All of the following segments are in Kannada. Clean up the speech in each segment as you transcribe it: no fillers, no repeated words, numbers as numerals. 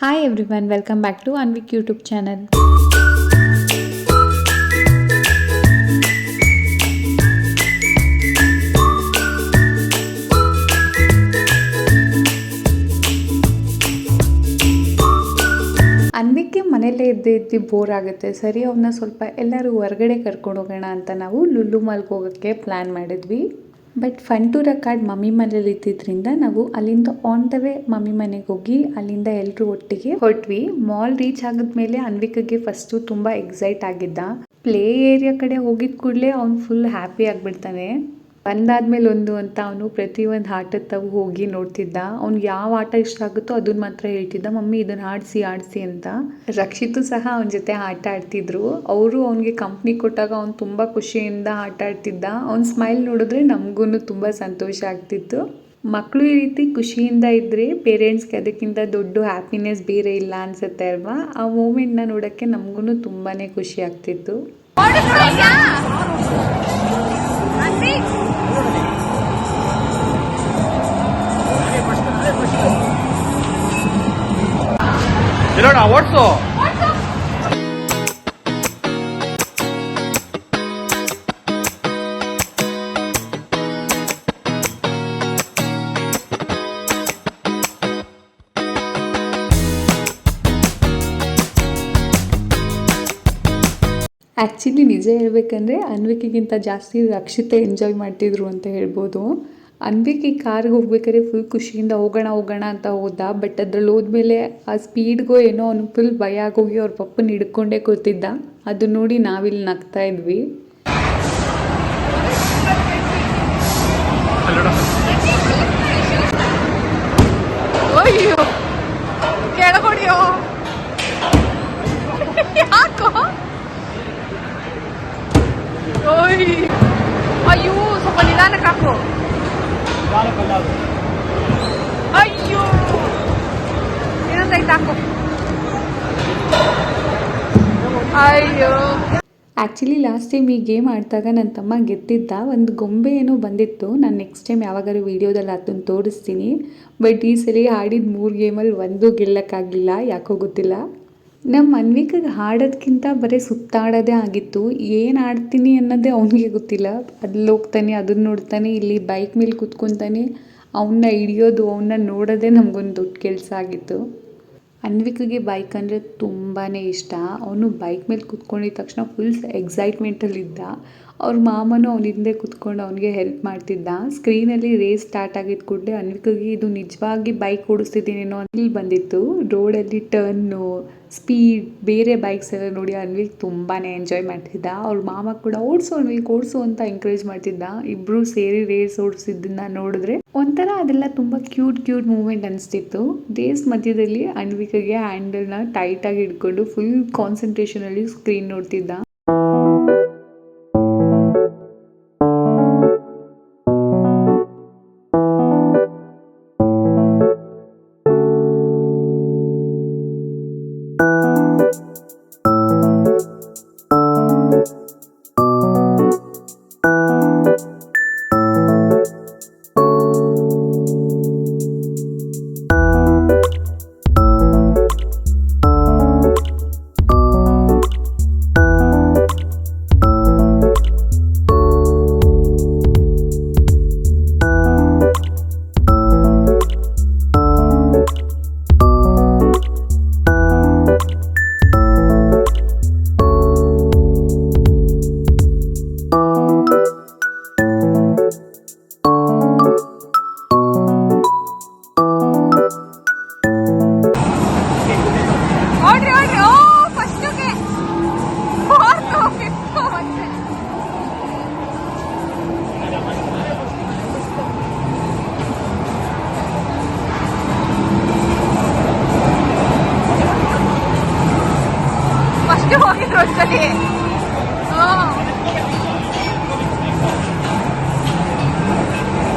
Hi everyone, welcome back to Anvik YouTube channel. ಅನ್ವಿಕ್ಕೆ ಮನೆಯಲ್ಲೇ ಇದ್ದು ಬೋರ್ ಆಗುತ್ತೆ. ಸರಿ ಅವನ್ನ ಸ್ವಲ್ಪ ಎಲ್ಲರೂ ಹೊರಗಡೆ ಕರ್ಕೊಂಡು ಹೋಗೋಣ ಅಂತ ನಾವು ಲುಲ್ಲು ಮಾಲ್ಗೆ ಹೋಗೋಕ್ಕೆ ಪ್ಲ್ಯಾನ್ ಮಾಡಿದ್ವಿ. But fun to record mummy ಮನೇಲಿ ಇದ್ದಿದ್ದರಿಂದ ನಾವು ಅಲ್ಲಿಂದ ಆನ್ ದ ವೇ ಮಮ್ಮಿ ಮನೆಗೆ ಹೋಗಿ ಅಲ್ಲಿಂದ ಎಲ್ಲರೂ ಒಟ್ಟಿಗೆ ಹೊರಟ್ವಿ. ಮಾಲ್ ರೀಚ್ ಆಗಿದ್ಮೇಲೆ ಅನ್ವಿಕಗೆ ಫಸ್ಟು ತುಂಬ ಎಕ್ಸೈಟ್ ಆಗಿದ್ದ. ಪ್ಲೇ ಏರಿಯಾ ಕಡೆ ಹೋಗಿದ ಕೂಡಲೇ ಅವ್ನು ಫುಲ್ ಹ್ಯಾಪಿ ಆಗಿಬಿಡ್ತಾನೆ. ಬಂದಾದ್ಮೇಲೆ ಒಂದು ಅಂತ ಅವನು ಪ್ರತಿಯೊಂದು ಆಟದ ತಾವು ಹೋಗಿ ನೋಡ್ತಿದ್ದ. ಅವ್ನಿಗೆ ಯಾವ ಆಟ ಇಷ್ಟ ಆಗುತ್ತೋ ಅದನ್ನ ಮಾತ್ರ ಹೇಳ್ತಿದ್ದ, ಮಮ್ಮಿ ಇದನ್ನ ಆಡಿಸಿ ಅಂತ. ರಕ್ಷಿತು ಸಹ ಅವನ ಜೊತೆ ಆಟ ಆಡ್ತಿದ್ರು. ಅವರು ಅವನಿಗೆ ಕಂಪ್ನಿ ಕೊಟ್ಟಾಗ ಅವ್ನು ತುಂಬ ಖುಷಿಯಿಂದ ಆಟ ಆಡ್ತಿದ್ದ. ಅವ್ನ ಸ್ಮೈಲ್ ನೋಡಿದ್ರೆ ನಮಗೂ ತುಂಬ ಸಂತೋಷ ಆಗ್ತಿತ್ತು. ಮಕ್ಕಳು ಈ ರೀತಿ ಖುಷಿಯಿಂದ ಇದ್ರೆ ಪೇರೆಂಟ್ಸ್ಗೆ ಅದಕ್ಕಿಂತ ದೊಡ್ಡ ಹ್ಯಾಪಿನೆಸ್ ಬೇರೆ ಇಲ್ಲ ಅನ್ಸುತ್ತೆ ಅಲ್ವಾ. ಆ ಮೂಮೆಂಟ್ನ ನೋಡೋಕ್ಕೆ ನಮಗೂ ತುಂಬಾ ಖುಷಿ ಆಗ್ತಿತ್ತು. ಓಡಿಸು. ಆ್ಯಕ್ಚುಲಿ ನಿಜ ಹೇಳ್ಬೇಕಂದ್ರೆ ಅನ್ವಿಕಿಗಿಂತ ಜಾಸ್ತಿ ರಕ್ಷಿತೆ ಎಂಜಾಯ್ ಮಾಡ್ತಿದ್ರು ಅಂತ ಹೇಳ್ಬೋದು. ಅನ್ವಿಕಿ ಕಾರ್ಗೆ ಹೋಗ್ಬೇಕಾದ್ರೆ ಫುಲ್ ಖುಷಿಯಿಂದ ಹೋಗೋಣ ಅಂತ ಹೋದ. ಬಟ್ ಅದ್ರಲ್ಲಿ ಹೋದ್ಮೇಲೆ ಆ ಸ್ಪೀಡ್ಗೋ ಏನೋ ಅವ್ನು ಫುಲ್ ಭಯ ಆಗೋಗಿ ಅವ್ರ ಪಪ್ಪನ ಹಿಡ್ಕೊಂಡೇ ಕೂತಿದ್ದ. ಅದು ನೋಡಿ ನಾವಿಲ್ಲಿ ನಗ್ತಾ ಇದ್ವಿ. ಅಯ್ಯೋ ಸ್ವಲ್ಪ ನಿಧಾನಕ್ಕೆ ಹಾಕು. ಅಯ್ಯೋ ಏನಂತ ಹಾಕು. ಅಯ್ಯೋ ಆ್ಯಕ್ಚುಲಿ ಲಾಸ್ಟ್ ಟೈಮ್ ಈ ಗೇಮ್ ಆಡಿದಾಗ ನನ್ನ ತಮ್ಮ ಗೆದ್ದಿದ್ದ. ಒಂದು ಗೊಂಬೆ ಏನೋ ಬಂದಿತ್ತು. ನಾನು ನೆಕ್ಸ್ಟ್ ಟೈಮ್ ಯಾವಾಗಾದ್ರು ವೀಡಿಯೋದಲ್ಲಿ ಅದನ್ನು ತೋರಿಸ್ತೀನಿ. ಬಟ್ ಈ ಸಲ ಆಡಿದ 3 ಗೇಮಲ್ಲಿ ಒಂದೂ ಗೆಲ್ಲಕ್ಕಾಗಲಿಲ್ಲ, ಯಾಕೋ ಗೊತ್ತಿಲ್ಲ. ನಮ್ಮ ಅನ್ವಿಕಾಗ ಹಾಡೋದಕ್ಕಿಂತ ಬರೀ ಸುತ್ತಾಡೋದೇ ಆಗಿತ್ತು. ಏನು ಆಡ್ತೀನಿ ಅನ್ನೋದೇ ಅವನಿಗೆ ಗೊತ್ತಿಲ್ಲ. ಅಲ್ಲಿ ಹೋಗ್ತಾನೆ, ಅದನ್ನ ನೋಡ್ತಾನೆ, ಇಲ್ಲಿ ಬೈಕ್ ಮೇಲೆ ಕೂತ್ಕೊತಾನೆ. ಅವನ್ನ ಹಿಡಿಯೋದು, ಅವನ್ನ ನೋಡೋದೇ ನಮಗೊಂದು ದೊಡ್ಡ ಕೆಲಸ ಆಗಿತ್ತು. ಅನ್ವಿಕಾಗೆ ಬೈಕ್ ಅಂದರೆ ತುಂಬಾ ಇಷ್ಟ. ಅವನು ಬೈಕ್ ಮೇಲೆ ಕೂತ್ಕೊಂಡಿದ್ದ ತಕ್ಷಣ ಫುಲ್ ಎಕ್ಸೈಟ್ಮೆಂಟಲ್ಲಿದ್ದ. ಅವ್ರ ಮಾಮನೂ ಅವನ ಹಿಂದೆ ಕೂತ್ಕೊಂಡು ಅವನಿಗೆ ಹೆಲ್ಪ್ ಮಾಡ್ತಿದ್ದ. ಸ್ಕ್ರೀನಲ್ಲಿ ರೇಸ್ ಸ್ಟಾರ್ಟ್ ಆಗಿದ್ದ ಕೂಡಲೇ ಅನ್ವಿಕಾಗೆ ಇದು ನಿಜವಾಗಿ ಬೈಕ್ ಓಡಿಸ್ತಿದ್ದೀನೇನೋ ಇಲ್ಲಿ ಬಂದಿತ್ತು. ರೋಡಲ್ಲಿ ಟರ್ನು, ಸ್ಪೀಡ್, ಬೇರೆ ಬೈಕ್ಸ್ ಎಲ್ಲ ನೋಡಿ ಅನ್ವಿಕ್ ತುಂಬಾ ಎಂಜಾಯ್ ಮಾಡ್ತಿದ್ದ. ಅವ್ರ ಮಾಮ ಕೂಡ ಓಡಿಸು ಅಂತ ಎಂಕರೇಜ್ ಮಾಡ್ತಿದ್ದ. ಇಬ್ಬರು ಸೇರಿ ರೇಸ್ ಓಡಿಸಿದ್ದನ್ನ ನೋಡಿದ್ರೆ ಒಂಥರ ಅದೆಲ್ಲ ತುಂಬ ಕ್ಯೂಟ್ ಮೂಮೆಂಟ್ ಅನಿಸ್ತಿತ್ತು. ರೇಸ್ ಮಧ್ಯದಲ್ಲಿ ಅನ್ವಿಕಾಗೆ ಹ್ಯಾಂಡಲ್ನ ಟೈಟಾಗಿ ಹಿಡ್ಕೊಂಡು ಫುಲ್ ಕಾನ್ಸಂಟ್ರೇಷನಲ್ಲಿ ಸ್ಕ್ರೀನ್ ನೋಡ್ತಿದ್ದ. ಹೋಗಿದ್ರು ಒಂದ್ಸಲಿ.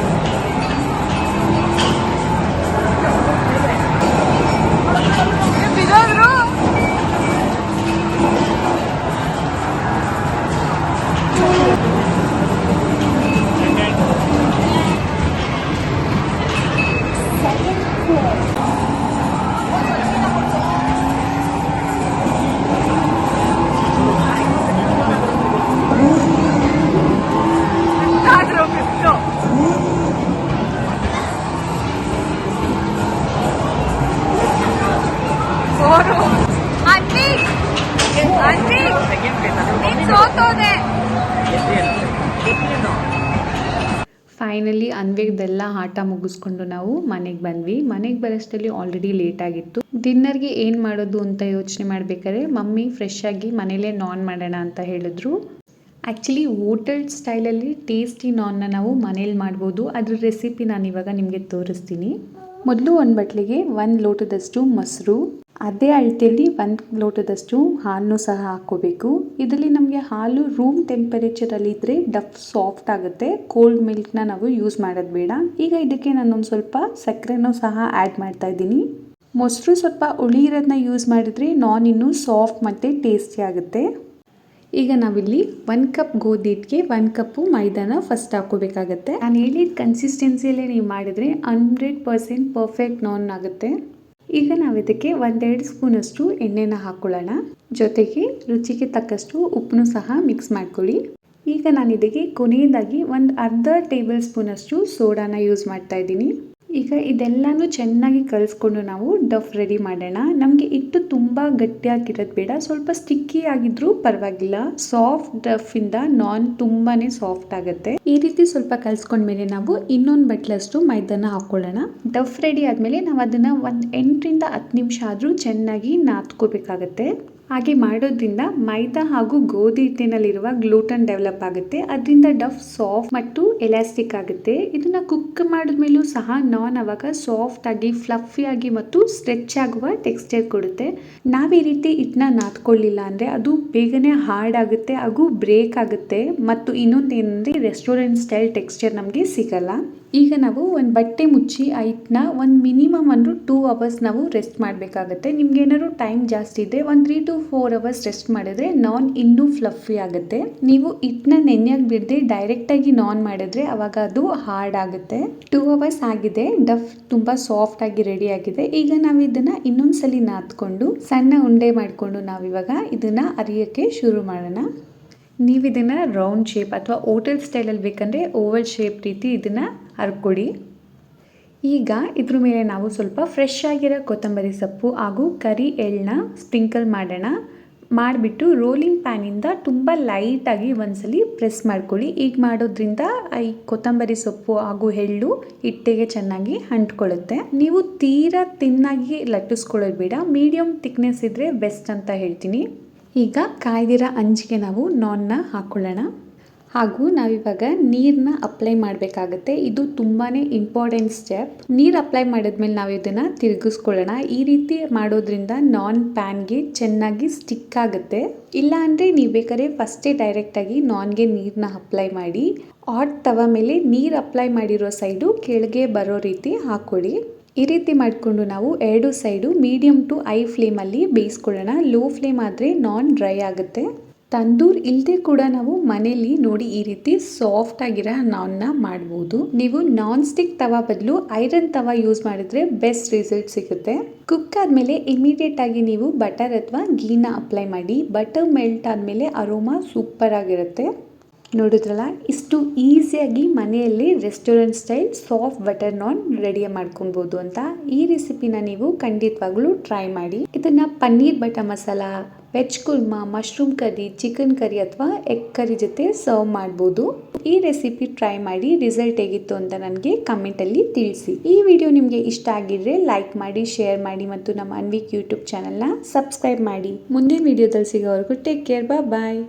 ಬಿದ್ದೋದ್ರು. ಅವರು. ಆಂಟಿ ಆಂಟಿ ನೀನ್ ಸೋತೋದೆ. ಫೈನಲಿ ಅನ್ವೇಗ್ದೆಲ್ಲ ಆಟ ಮುಗಿಸ್ಕೊಂಡು ನಾವು ಮನೆಗೆ ಬಂದ್ವಿ. ಮನೆಗೆ ಬರೋಷ್ಟರಲ್ಲಿ ಆಲ್ರೆಡಿ ಲೇಟ್ ಆಗಿತ್ತು. ಡಿನ್ನರ್ಗೆ ಏನು ಮಾಡೋದು ಅಂತ ಯೋಚನೆ ಮಾಡಬೇಕಾದ್ರೆ ಮಮ್ಮಿ ಫ್ರೆಶ್ ಆಗಿ ಮನೇಲೇ ನಾನ್ ಮಾಡೋಣ ಅಂತ ಹೇಳಿದ್ರು. ಆ್ಯಕ್ಚುಲಿ ಹೋಟೆಲ್ ಸ್ಟೈಲಲ್ಲಿ ಟೇಸ್ಟಿ ನಾನ್ನ ನಾವು ಮನೇಲಿ ಮಾಡ್ಬೋದು. ಅದ್ರ ರೆಸಿಪಿ ನಾನು ಇವಾಗ ನಿಮಗೆ ತೋರಿಸ್ತೀನಿ. ಮೊದಲು ಒಂದು ಬಟ್ಲಿಗೆ 1 ಲೋಟದಷ್ಟು ಮೊಸರು, ಅದೇ ಅಳತೆಯಲ್ಲಿ 1 ಲೋಟದಷ್ಟು ಹಾಲನ್ನು ಸಹ ಹಾಕ್ಕೋಬೇಕು. ಇದರಲ್ಲಿ ನಮಗೆ ಹಾಲು ರೂಮ್ ಟೆಂಪರೇಚರಲ್ಲಿ ಇದ್ದರೆ ಡಫ್ ಸಾಫ್ಟ್ ಆಗುತ್ತೆ. ಕೋಲ್ಡ್ ಮಿಲ್ಕ್ನ ನಾವು ಯೂಸ್ ಮಾಡೋದು ಬೇಡ. ಈಗ ಇದಕ್ಕೆ ನಾನೊಂದು ಸ್ವಲ್ಪ ಸಕ್ಕರೆನೂ ಸಹ ಆ್ಯಡ್ ಮಾಡ್ತಾ ಇದ್ದೀನಿ. ಮೊಸರು ಸ್ವಲ್ಪ ಹುಳಿ ಇರೋದನ್ನ ಯೂಸ್ ಮಾಡಿದರೆ ನಾನ್ ಇನ್ನೂ ಸಾಫ್ಟ್ ಮತ್ತು ಟೇಸ್ಟಿ ಆಗುತ್ತೆ. ಈಗ ನಾವಿಲ್ಲಿ 1 ಕಪ್ ಗೋಧಿ ಹಿಟ್ಟಿಗೆ 1 ಕಪ್ಪು ಮೈದಾನ ಫಸ್ಟ್ ಹಾಕೋಬೇಕಾಗತ್ತೆ. ನಾನು ಹೇಳಿದ ಕನ್ಸಿಸ್ಟೆನ್ಸಿಯಲ್ಲೇ ನೀವು ಮಾಡಿದರೆ 100% ಪರ್ಫೆಕ್ಟ್ ನಾನ್ ಆಗುತ್ತೆ. ಈಗ ನಾವು ಇದಕ್ಕೆ 1-2 ಸ್ಪೂನಷ್ಟು ಎಣ್ಣೆನ ಹಾಕ್ಕೊಳ್ಳೋಣ. ಜೊತೆಗೆ ರುಚಿಗೆ ತಕ್ಕಷ್ಟು ಉಪ್ಪನ್ನು ಸಹ ಮಿಕ್ಸ್ ಮಾಡ್ಕೊಳ್ಳಿ. ಈಗ ನಾನು ಇದಕ್ಕೆ ಕೊನೆಯದಾಗಿ 1/2 ಟೇಬಲ್ ಸ್ಪೂನಷ್ಟು ಸೋಡಾನ ಯೂಸ್ ಮಾಡ್ತಾ ಇದ್ದೀನಿ. ಈಗ ಇದೆಲ್ಲನೂ ಚೆನ್ನಾಗಿ ಕಲಿಸ್ಕೊಂಡು ನಾವು ಡಫ್ ರೆಡಿ ಮಾಡೋಣ. ನಮಗೆ ಹಿಟ್ಟು ತುಂಬ ಗಟ್ಟಿಯಾಗಿರೋದು ಬೇಡ, ಸ್ವಲ್ಪ ಸ್ಟಿಕ್ಕಿ ಆಗಿದ್ರೂ ಪರವಾಗಿಲ್ಲ. ಸಾಫ್ಟ್ ಡಫಿಂದ ನಾನ್ ತುಂಬಾ ಸಾಫ್ಟ್ ಆಗುತ್ತೆ. ಈ ರೀತಿ ಸ್ವಲ್ಪ ಕಲಿಸ್ಕೊಂಡ್ಮೇಲೆ ನಾವು ಇನ್ನೊಂದು ಬಟ್ಲಷ್ಟು ಮೈದಾನ ಹಾಕ್ಕೊಳ್ಳೋಣ. ಡಫ್ ರೆಡಿ ಆದಮೇಲೆ ನಾವು ಅದನ್ನು 8ರಿಂದ 10 ನಿಮಿಷ ಆದರೂ ಚೆನ್ನಾಗಿ ನಾದ್ಕೋಬೇಕಾಗತ್ತೆ. ಹಾಗೆ ಮಾಡೋದ್ರಿಂದ ಮೈದಾ ಹಾಗೂ ಗೋಧಿ ಹಿಟ್ಟಿನಲ್ಲಿರುವ ಗ್ಲೂಟನ್ ಡೆವಲಪ್ ಆಗುತ್ತೆ. ಅದರಿಂದ ಡಫ್ ಸಾಫ್ಟ್ ಮತ್ತು ಎಲಾಸ್ಟಿಕ್ ಆಗುತ್ತೆ. ಇದನ್ನ ಕುಕ್ ಮಾಡಿದ್ಮೇಲೂ ಸಹ ನಾನ್ ಅವಾಗ ಸಾಫ್ಟ್ ಆಗಿ ಫ್ಲಫಿ ಆಗಿ ಮತ್ತು ಸ್ಟ್ರೆಚ್ ಆಗುವ ಟೆಕ್ಸ್ಚರ್ ಕೊಡುತ್ತೆ. ನಾವು ಈ ರೀತಿ ಹಿಟ್ಟನ್ನ ನಾದ್ಕೊಳ್ಳಿಲ್ಲ ಅಂದರೆ ಅದು ಬೇಗನೆ ಹಾರ್ಡ್ ಆಗುತ್ತೆ ಹಾಗೂ ಬ್ರೇಕ್ ಆಗುತ್ತೆ. ಮತ್ತು ಇನ್ನೊಂದೇನೆಂದರೆ ರೆಸ್ಟೋರೆಂಟ್ ಸ್ಟೈಲ್ ಟೆಕ್ಸ್ಚರ್ ನಮಗೆ ಸಿಗಲ್ಲ. ಈಗ ನಾವು ಒಂದು ಬಟ್ಟೆ ಮುಚ್ಚಿ ಆ ಹಿಟ್ಟನ್ನ ಒಂದು ಮಿನಿಮಮ್ 2 ಅವರ್ಸ್ ನಾವು ರೆಸ್ಟ್ ಮಾಡಬೇಕಾಗತ್ತೆ. ನಿಮ್ಗೆ ಏನಾದ್ರು ಟೈಮ್ ಜಾಸ್ತಿ ಇದೆ 3 to 4 ಅವರ್ಸ್ ರೆಸ್ಟ್ ಮಾಡಿದ್ರೆ ನಾನ್ ಇನ್ನೂ ಫ್ಲಫಿ ಆಗುತ್ತೆ. ನೀವು ಹಿಟ್ಟನ್ನ ನೆನೆಯಾಗಿ ಬಿಡದೆ ಡೈರೆಕ್ಟಾಗಿ ನಾನ್ ಮಾಡಿದ್ರೆ ಅವಾಗ ಅದು ಹಾರ್ಡ್ ಆಗುತ್ತೆ. 2 ಅವರ್ಸ್ ಆಗಿದೆ. ಡಫ್ ತುಂಬ ಸಾಫ್ಟ್ ಆಗಿ ರೆಡಿ ಆಗಿದೆ. ಈಗ ನಾವು ಇದನ್ನ ಇನ್ನೊಂದ್ಸಲಿ ನಾದ್ಕೊಂಡು ಸಣ್ಣ ಉಂಡೆ ಮಾಡಿಕೊಂಡು ನಾವಿವಾಗ ಇದನ್ನ ಅರಿಯೋಕ್ಕೆ ಶುರು ಮಾಡೋಣ. ನೀವು ಇದನ್ನು ರೌಂಡ್ ಶೇಪ್ ಅಥವಾ ಹೋಟೆಲ್ ಸ್ಟೈಲಲ್ಲಿ ಬೇಕಂದರೆ ಓವಲ್ ಶೇಪ್ ರೀತಿ ಇದನ್ನು ಹರ್ಕೊಡಿ. ಈಗ ಇದ್ರ ಮೇಲೆ ನಾವು ಸ್ವಲ್ಪ ಫ್ರೆಶ್ ಆಗಿರೋ ಕೊತ್ತಂಬರಿ ಸೊಪ್ಪು ಹಾಗೂ ಕರಿ ಎಳ್ಳನ್ನ ಸ್ಪ್ರಿಂಕಲ್ ಮಾಡೋಣ. ಮಾಡಿಬಿಟ್ಟು ರೋಲಿಂಗ್ ಪ್ಯಾನಿಂದ ತುಂಬ ಲೈಟಾಗಿ ಒಂದ್ಸಲಿ ಪ್ರೆಸ್ ಮಾಡ್ಕೊಳ್ಳಿ. ಈಗ ಮಾಡೋದ್ರಿಂದ ಈ ಕೊತ್ತಂಬರಿ ಸೊಪ್ಪು ಹಾಗೂ ಎಳ್ಳು ಹಿಟ್ಟಿಗೆ ಚೆನ್ನಾಗಿ ಅಂಟ್ಕೊಳ್ಳುತ್ತೆ. ನೀವು ತೀರಾ ತಿನ್ನಾಗಿ ಲಟ್ಟಿಸ್ಕೊಳ್ಳೋದು ಬೇಡ, ಮೀಡಿಯಮ್ ಥಿಕ್ನೆಸ್ ಇದ್ದರೆ ಬೆಸ್ಟ್ ಅಂತ ಹೇಳ್ತೀನಿ. ಈಗ ಕಾಯ್ದಿರೋ ಹಂಚಿಗೆ ನಾವು ನಾನ್ನ ಹಾಕ್ಕೊಳ್ಳೋಣ. ಹಾಗೂ ನಾವಿವಾಗ ನೀರನ್ನ ಅಪ್ಲೈ ಮಾಡಬೇಕಾಗತ್ತೆ. ಇದು ತುಂಬಾ ಇಂಪಾರ್ಟೆಂಟ್ ಸ್ಟೆಪ್. ನೀರು ಅಪ್ಲೈ ಮಾಡಿದ್ಮೇಲೆ ನಾವು ಇದನ್ನು ತಿರುಗಿಸ್ಕೊಳ್ಳೋಣ. ಈ ರೀತಿ ಮಾಡೋದ್ರಿಂದ ನಾನ್ ಪ್ಯಾನ್ಗೆ ಚೆನ್ನಾಗಿ ಸ್ಟಿಕ್ ಆಗುತ್ತೆ. ಇಲ್ಲ ಅಂದರೆ ನೀವು ಬೇಕಾದ್ರೆ ಫಸ್ಟೇ ಡೈರೆಕ್ಟಾಗಿ ನಾನ್ಗೆ ನೀರನ್ನ ಅಪ್ಲೈ ಮಾಡಿ ಹಾಟ್ ತವ ಮೇಲೆ ನೀರು ಅಪ್ಲೈ ಮಾಡಿರೋ ಸೈಡು ಕೆಳಗೆ ಬರೋ ರೀತಿ ಹಾಕ್ಕೊಳ್ಳಿ. ಈ ರೀತಿ ಮಾಡಿಕೊಂಡು ನಾವು 2 ಸೈಡು ಮೀಡಿಯಮ್ ಟು ಹೈ ಫ್ಲೇಮಲ್ಲಿ ಬೇಯಿಸ್ಕೊಳ್ಳೋಣ. ಲೋ ಫ್ಲೇಮ್ ಆದರೆ ನಾನ್ ಡ್ರೈ ಆಗುತ್ತೆ. ತಂದೂರ್ ಇಲ್ಲದೆ ಕೂಡ ನಾವು ಮನೇಲಿ ನೋಡಿ ಈ ರೀತಿ ಸಾಫ್ಟ್ ಆಗಿರೋ ನಾನ್ನ ಮಾಡ್ಬೋದು. ನೀವು ನಾನ್ ಸ್ಟಿಕ್ ತವಾ ಬದಲು ಐರನ್ ತವಾ ಯೂಸ್ ಮಾಡಿದ್ರೆ ಬೆಸ್ಟ್ ರಿಸಲ್ಟ್ ಸಿಗುತ್ತೆ. ಕುಕ್ ಆದಮೇಲೆ ಇಮಿಡಿಯೇಟ್ ಆಗಿ ನೀವು ಬಟರ್ ಅಥವಾ ಗೀನ ಅಪ್ಲೈ ಮಾಡಿ. ಬಟರ್ ಮೆಲ್ಟ್ ಆದಮೇಲೆ ಅರೋಮಾ ಸೂಪರ್ ಆಗಿರುತ್ತೆ. ನೋಡಿದ್ರಲ್ಲ, ಇಷ್ಟು ಈಸಿಯಾಗಿ ಮನೆಯಲ್ಲಿ restaurant style soft butter naan ready ಮಾಡ್ಕೊಬೋದು ಅಂತ. ಈ ರೆಸಿಪಿನ ನೀವು ಖಂಡಿತವಾಗ್ಲೂ ಟ್ರೈ ಮಾಡಿ. ಇದನ್ನು paneer butter masala, veg kurma, mushroom curry, chicken curry ಅಥವಾ ಎಗ್ ಕರಿ ಜೊತೆ ಸರ್ವ್ ಮಾಡ್ಬೋದು. ಈ ರೆಸಿಪಿ ಟ್ರೈ ಮಾಡಿ ರಿಸಲ್ಟ್ ಹೇಗಿತ್ತು ಅಂತ ನನಗೆ ಕಮೆಂಟಲ್ಲಿ ತಿಳಿಸಿ. ಈ ವಿಡಿಯೋ ನಿಮಗೆ ಇಷ್ಟ ಆಗಿದ್ರೆ ಲೈಕ್ ಮಾಡಿ, ಶೇರ್ ಮಾಡಿ ಮತ್ತು ನಮ್ಮ ಅನ್ವಿಕ್ ಯೂಟ್ಯೂಬ್ ಚಾನಲ್ನ ಸಬ್ಸ್ಕ್ರೈಬ್ ಮಾಡಿ. ಮುಂದಿನ ವಿಡಿಯೋದಲ್ಲಿ ಸಿಗೋವರೆಗೂ ಟೇಕ್ ಕೇರ್, ಬಾಯ್.